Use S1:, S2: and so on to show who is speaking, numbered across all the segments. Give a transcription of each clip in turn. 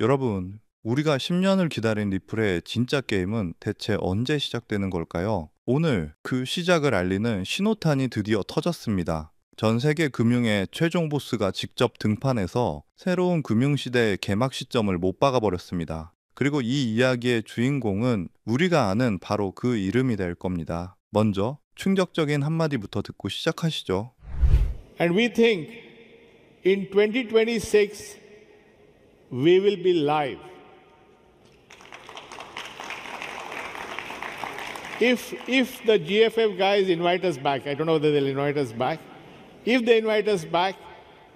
S1: 여러분, 우리가 10년을 기다린 리플의 진짜 게임은 대체 언제 시작되는 걸까요? 오늘 그 시작을 알리는 신호탄이 드디어 터졌습니다. 전 세계 금융의 최종 보스가 직접 등판해서 새로운 금융시대의 개막 시점을 못 박아버렸습니다. 그리고 이 이야기의 주인공은 우리가 아는 바로 그 이름이 될 겁니다. 먼저 충격적인 한마디부터 듣고 시작하시죠.
S2: And we think in 2026 we will be live. If the GFF guys invite us back, I don't know whether they'll invite us back. If they invite us back,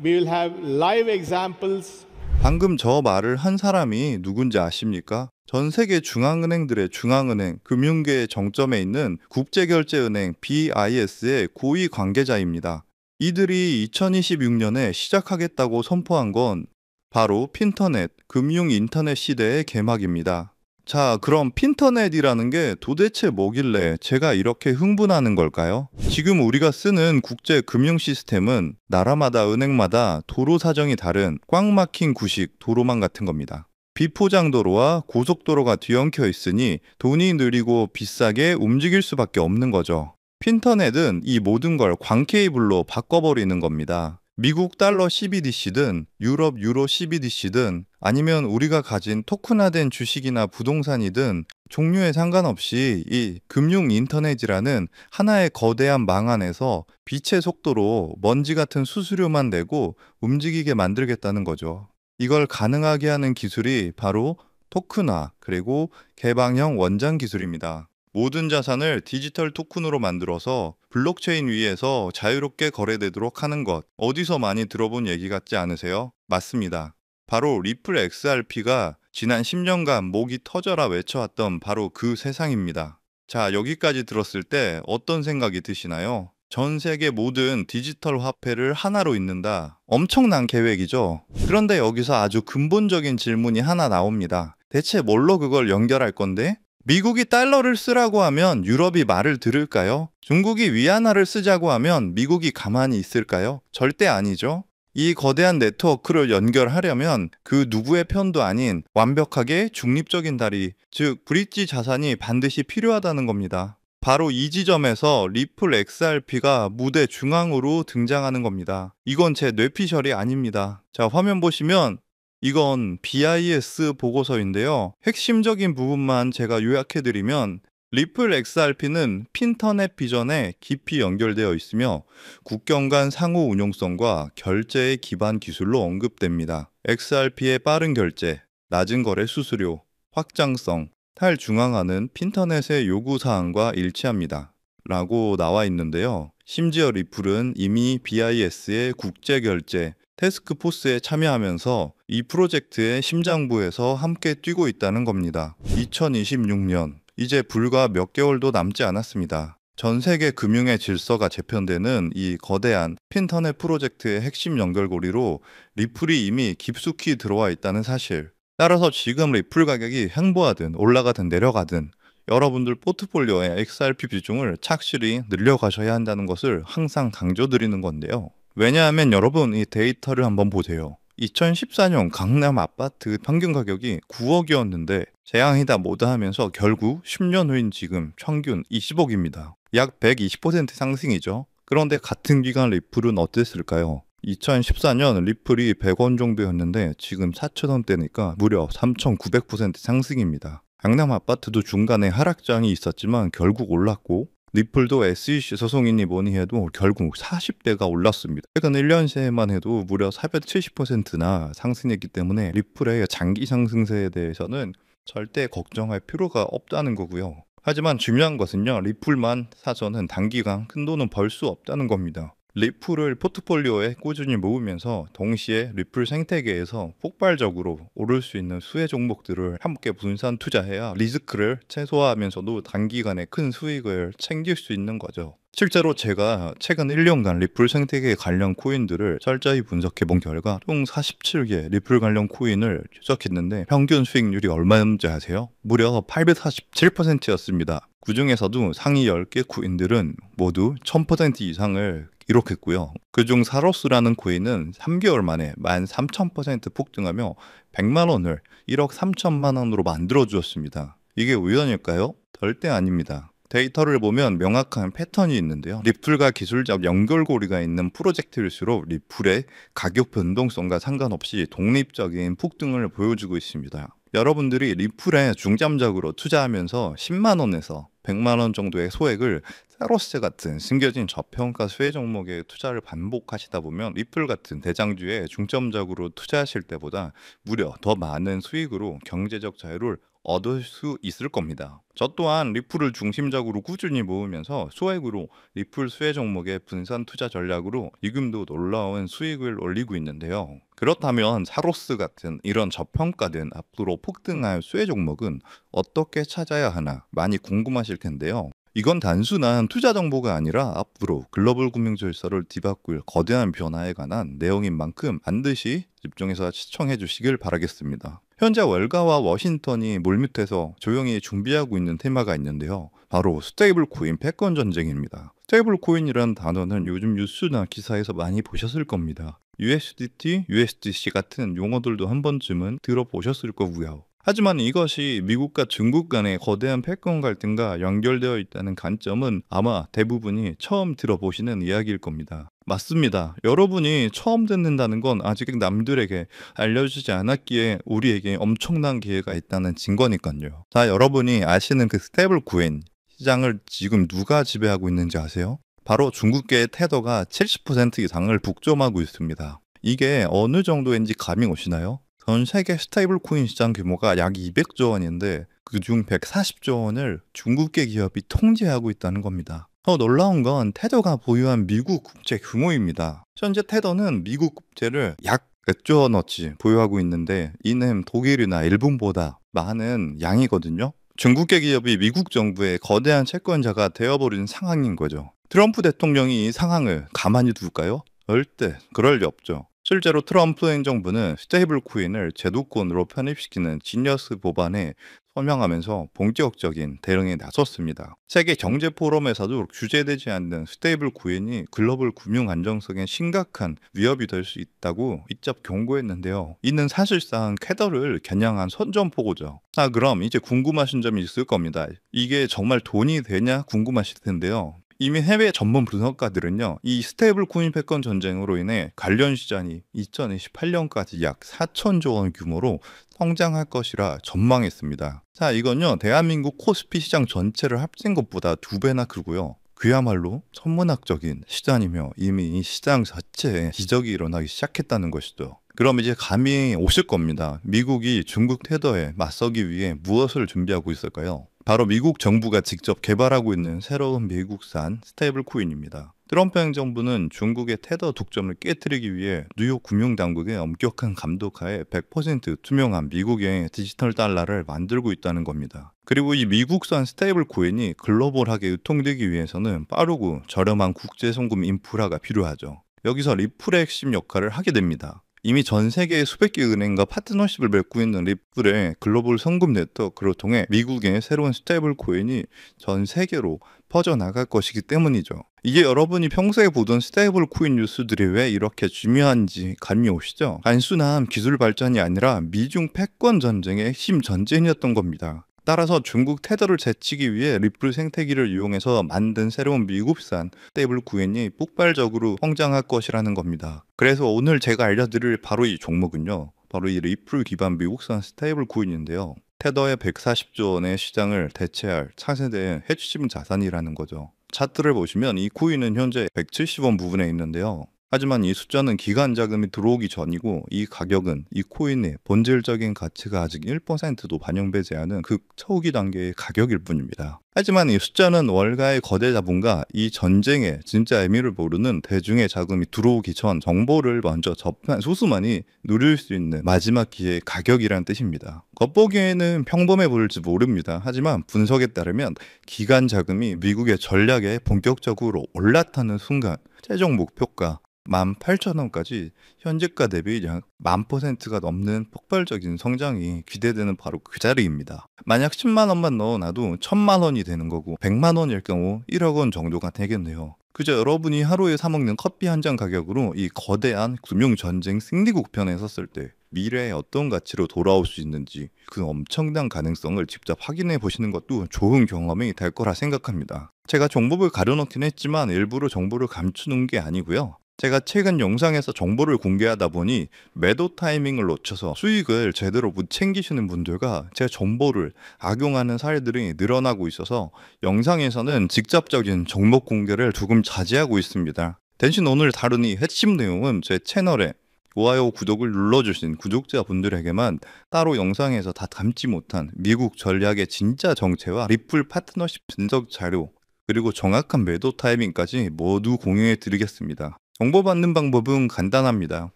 S2: we will have live examples.
S1: 방금 저 말을 한 사람이 누군지 아십니까? 전 세계 중앙은행들의 중앙은행, 금융계의 정점에 있는 국제결제은행 BIS의 고위 관계자입니다. 이들이 2026년에 시작하겠다고 선포한 건 바로 핀터넷, 금융 인터넷 시대의 개막입니다. 자, 그럼 핀터넷이라는 게 도대체 뭐길래 제가 이렇게 흥분하는 걸까요? 지금 우리가 쓰는 국제 금융 시스템은 나라마다 은행마다 도로 사정이 다른 꽉 막힌 구식 도로망 같은 겁니다. 비포장도로와 고속도로가 뒤엉켜 있으니 돈이 느리고 비싸게 움직일 수밖에 없는 거죠. 핀터넷은 이 모든 걸 광케이블로 바꿔버리는 겁니다. 미국 달러 CBDC든 유럽 유로 CBDC든 아니면 우리가 가진 토큰화된 주식이나 부동산이든 종류에 상관없이 이 금융 인터넷이라는 하나의 거대한 망 안에서 빛의 속도로 먼지 같은 수수료만 내고 움직이게 만들겠다는 거죠. 이걸 가능하게 하는 기술이 바로 토큰화 그리고 개방형 원장 기술입니다. 모든 자산을 디지털 토큰으로 만들어서 블록체인 위에서 자유롭게 거래되도록 하는 것, 어디서 많이 들어본 얘기 같지 않으세요? 맞습니다. 바로 리플 XRP가 지난 10년간 목이 터져라 외쳐왔던 바로 그 세상입니다. 자, 여기까지 들었을 때 어떤 생각이 드시나요? 전 세계 모든 디지털 화폐를 하나로 잇는다. 엄청난 계획이죠. 그런데 여기서 아주 근본적인 질문이 하나 나옵니다. 대체 뭘로 그걸 연결할 건데? 미국이 달러를 쓰라고 하면 유럽이 말을 들을까요? 중국이 위안화를 쓰자고 하면 미국이 가만히 있을까요? 절대 아니죠. 이 거대한 네트워크를 연결하려면 그 누구의 편도 아닌 완벽하게 중립적인 다리, 즉 브릿지 자산이 반드시 필요하다는 겁니다. 바로 이 지점에서 리플 XRP가 무대 중앙으로 등장하는 겁니다. 이건 제 뇌피셜이 아닙니다. 자, 화면 보시면 이건 BIS 보고서인데요. 핵심적인 부분만 제가 요약해드리면 리플 XRP는 핀터넷 비전에 깊이 연결되어 있으며 국경 간 상호 운용성과 결제의 기반 기술로 언급됩니다. XRP의 빠른 결제, 낮은 거래 수수료, 확장성, 탈중앙화는 핀터넷의 요구사항과 일치합니다. 라고 나와 있는데요. 심지어 리플은 이미 BIS의 국제결제, 태스크포스에 참여하면서 이 프로젝트의 심장부에서 함께 뛰고 있다는 겁니다. 2026년, 이제 불과 몇 개월도 남지 않았습니다. 전 세계 금융의 질서가 재편되는 이 거대한 핀터넷 프로젝트의 핵심 연결고리로 리플이 이미 깊숙이 들어와 있다는 사실. 따라서 지금 리플 가격이 횡보하든 올라가든 내려가든 여러분들 포트폴리오의 XRP 비중을 착실히 늘려가셔야 한다는 것을 항상 강조드리는 건데요. 왜냐하면 여러분 이 데이터를 한번 보세요. 2014년 강남 아파트 평균 가격이 9억이었는데 재앙이다 뭐다 하면서 결국 10년 후인 지금 평균 20억입니다. 약 120% 상승이죠. 그런데 같은 기간 리플은 어땠을까요? 2014년 리플이 100원 정도였는데 지금 4,000원대니까 무려 3,900% 상승입니다. 강남 아파트도 중간에 하락장이 있었지만 결국 올랐고 리플도 SEC 소송이니 뭐니 해도 결국 40대가 올랐습니다. 최근 1년 새에만 해도 무려 470%나 상승했기 때문에 리플의 장기 상승세에 대해서는 절대 걱정할 필요가 없다는 거고요. 하지만 중요한 것은요. 리플만 사서는 단기간 큰돈은 벌 수 없다는 겁니다. 리플을 포트폴리오에 꾸준히 모으면서 동시에 리플 생태계에서 폭발적으로 오를 수 있는 수혜 종목들을 함께 분산 투자해야 리스크를 최소화하면서도 단기간에 큰 수익을 챙길 수 있는 거죠. 실제로 제가 최근 1년간 리플 생태계 관련 코인들을 철저히 분석해 본 결과 총 47개 리플 관련 코인을 추적했는데 평균 수익률이 얼마였는지 아세요? 무려 847%였습니다. 그 중에서도 상위 10개 코인들은 모두 1000% 이상을 기록했고요. 그중 사로스라는 코인은 3개월 만에 13,000% 폭등하며 100만 원을 1억 3천만 원으로 만들어 주었습니다. 이게 우연일까요? 절대 아닙니다. 데이터를 보면 명확한 패턴이 있는데요. 리플과 기술적 연결고리가 있는 프로젝트일수록 리플의 가격 변동성과 상관없이 독립적인 폭등을 보여주고 있습니다. 여러분들이 리플에 중점적으로 투자하면서 10만 원에서 100만 원 정도의 소액을 세로스 같은 숨겨진 저평가 수혜 종목에 투자를 반복하시다 보면 리플 같은 대장주에 중점적으로 투자하실 때보다 무려 더 많은 수익으로 경제적 자유를 얻을 수 있을 겁니다. 저 또한 리플을 중심적으로 꾸준히 모으면서 소액으로 리플 수혜 종목의 분산 투자 전략으로 지금도 놀라운 수익을 올리고 있는데요. 그렇다면 사로스 같은 이런 저평가된 앞으로 폭등할 수혜 종목은 어떻게 찾아야 하나 많이 궁금하실 텐데요. 이건 단순한 투자 정보가 아니라 앞으로 글로벌 금융 질서를 뒤바꿀 거대한 변화에 관한 내용인 만큼 반드시 집중해서 시청해 주시길 바라겠습니다. 현재 월가와 워싱턴이 물밑에서 조용히 준비하고 있는 테마가 있는데요. 바로 스테이블 코인 패권 전쟁입니다. 스테이블 코인이라는 단어는 요즘 뉴스나 기사에서 많이 보셨을 겁니다. USDT, USDC 같은 용어들도 한 번쯤은 들어보셨을 거고요. 하지만 이것이 미국과 중국 간의 거대한 패권 갈등과 연결되어 있다는 관점은 아마 대부분이 처음 들어보시는 이야기일 겁니다. 맞습니다. 여러분이 처음 듣는다는 건 아직 남들에게 알려주지 않았기에 우리에게 엄청난 기회가 있다는 증거니까요. 자, 여러분이 아시는 그 스테이블 코인 시장을 지금 누가 지배하고 있는지 아세요? 바로 중국계의 테더가 70% 이상을 독점하고 있습니다. 이게 어느 정도인지 감이 오시나요? 전 세계 스테이블 코인 시장 규모가 약 200조 원인데 그중 140조 원을 중국계 기업이 통제하고 있다는 겁니다. 더 놀라운 건 테더가 보유한 미국 국채 규모입니다. 현재 테더는 미국 국채를 약 100조 원어치 보유하고 있는데 이는 독일이나 일본보다 많은 양이거든요. 중국계 기업이 미국 정부의 거대한 채권자가 되어버린 상황인 거죠. 트럼프 대통령이 이 상황을 가만히 둘까요? 절대 그럴 리 없죠. 실제로 트럼프 행정부는 스테이블 코인을 제도권으로 편입시키는 지니어스 법안에 서명하면서 본격적인 대응에 나섰습니다. 세계 경제 포럼에서도 규제되지 않는 스테이블 코인이 글로벌 금융 안정성에 심각한 위협이 될 수 있다고 직접 경고했는데요. 이는 사실상 캐더를 겨냥한 선전포고죠. 그럼 이제 궁금하신 점이 있을 겁니다. 이게 정말 돈이 되냐 궁금하실 텐데요. 이미 해외 전문 분석가들은요, 이 스테이블 코인 패권 전쟁으로 인해 관련 시장이 2028년까지 약 4천조 원 규모로 성장할 것이라 전망했습니다. 자, 이건요, 대한민국 코스피 시장 전체를 합친 것보다 2배나 크고요. 그야말로 천문학적인 시장이며 이미 이 시장 자체에 기적이 일어나기 시작했다는 것이죠. 그럼 이제 감이 오실 겁니다. 미국이 중국 테더에 맞서기 위해 무엇을 준비하고 있을까요? 바로 미국 정부가 직접 개발하고 있는 새로운 미국산 스테이블 코인입니다. 트럼프 행정부는 중국의 테더 독점을 깨뜨리기 위해 뉴욕 금융당국의 엄격한 감독하에 100% 투명한 미국의 디지털 달러를 만들고 있다는 겁니다. 그리고 이 미국산 스테이블 코인이 글로벌하게 유통되기 위해서는 빠르고 저렴한 국제 송금 인프라가 필요하죠. 여기서 리플의 핵심 역할을 하게 됩니다. 이미 전 세계의 수백 개 은행과 파트너십을 맺고 있는 리플의 글로벌 송금 네트워크를 통해 미국의 새로운 스테이블 코인이 전 세계로 퍼져나갈 것이기 때문이죠. 이게 여러분이 평소에 보던 스테이블 코인 뉴스들이 왜 이렇게 중요한지 감이 오시죠? 단순한 기술 발전이 아니라 미중 패권 전쟁의 핵심 전쟁이었던 겁니다. 따라서 중국 테더를 제치기 위해 리플 생태계를 이용해서 만든 새로운 미국산 스테이블 코인이 폭발적으로 성장할 것이라는 겁니다. 그래서 오늘 제가 알려드릴 바로 이 종목은요, 바로 이 리플 기반 미국산 스테이블 코인인데요. 테더의 140조 원의 시장을 대체할 차세대의 핵심 자산이라는 거죠. 차트를 보시면 이 코인은 현재 170원 부분에 있는데요. 하지만 이 숫자는 기관 자금이 들어오기 전이고 이 가격은 이 코인의 본질적인 가치가 아직 1%도 반영되지 않은 극초기 단계의 가격일 뿐입니다. 하지만 이 숫자는 월가의 거대 자본과 이 전쟁의 진짜 의미를 모르는 대중의 자금이 들어오기 전 정보를 먼저 접한 소수만이 누릴 수 있는 마지막 기회의 가격이란 뜻입니다. 겉보기에는 평범해 보일지 모릅니다. 하지만 분석에 따르면 기관 자금이 미국의 전략에 본격적으로 올라타는 순간 최종 목표가 18,000원까지 현재가 대비 약 10,000%가 넘는 폭발적인 성장이 기대되는 바로 그 자리입니다. 만약 10만 원만 넣어놔도 1,000만 원이 되는 거고 100만 원일 경우 1억 원 정도가 되겠네요. 그저 여러분이 하루에 사 먹는 커피 한 잔 가격으로 이 거대한 금융전쟁 승리국편에 섰을 때 미래에 어떤 가치로 돌아올 수 있는지 그 엄청난 가능성을 직접 확인해 보시는 것도 좋은 경험이 될 거라 생각합니다. 제가 정보를 가려놓긴 했지만 일부러 정보를 감추는 게 아니고요. 제가 최근 영상에서 정보를 공개하다 보니 매도 타이밍을 놓쳐서 수익을 제대로 못 챙기시는 분들과 제 정보를 악용하는 사례들이 늘어나고 있어서 영상에서는 직접적인 종목 공개를 조금 자제하고 있습니다. 대신 오늘 다룬 이 핵심 내용은 제 채널에 좋아요, 구독을 눌러주신 구독자분들에게만 따로 영상에서 다 담지 못한 미국 전략의 진짜 정체와 리플 파트너십 분석 자료, 그리고 정확한 매도 타이밍까지 모두 공유해 드리겠습니다. 정보 받는 방법은 간단합니다.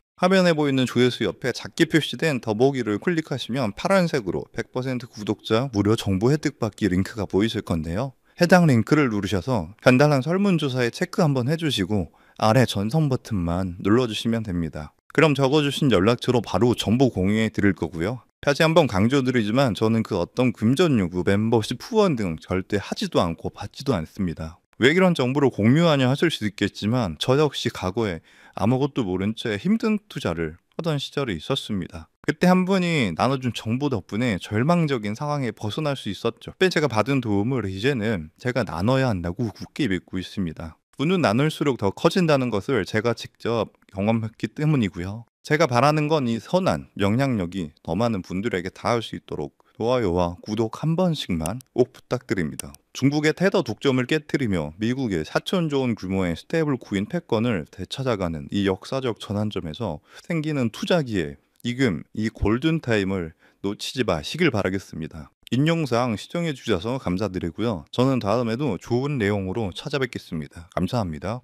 S1: 화면에 보이는 조회수 옆에 작게 표시된 더보기를 클릭하시면 파란색으로 100% 구독자 무료 정보 혜택 받기 링크가 보이실 건데요. 해당 링크를 누르셔서 간단한 설문조사에 체크 한번 해주시고 아래 전송 버튼만 눌러주시면 됩니다. 그럼 적어주신 연락처로 바로 정보 공유해 드릴 거고요. 다시 한번 강조드리지만 저는 그 어떤 금전 요구, 멤버십 후원 등 절대 하지도 않고 받지도 않습니다. 왜 이런 정보를 공유하냐 하실 수 있겠지만 저 역시 과거에 아무것도 모른 채 힘든 투자를 하던 시절이 있었습니다. 그때 한 분이 나눠준 정보 덕분에 절망적인 상황에 벗어날 수 있었죠. 그때 제가 받은 도움을 이제는 제가 나눠야 한다고 굳게 믿고 있습니다. 분은 나눌수록 더 커진다는 것을 제가 직접 경험했기 때문이고요. 제가 바라는 건 이 선한 영향력이 더 많은 분들에게 닿을 수 있도록 좋아요와 구독 한 번씩만 꼭 부탁드립니다. 중국의 테더 독점을 깨뜨리며 미국의 4천조 원 규모의 스테이블 코인 패권을 되찾아가는 이 역사적 전환점에서 생기는 투자 기회, 지금 이 골든타임을 놓치지 마시길 바라겠습니다. 인용사항 시청해 주셔서 감사드리고요. 저는 다음에도 좋은 내용으로 찾아뵙겠습니다. 감사합니다.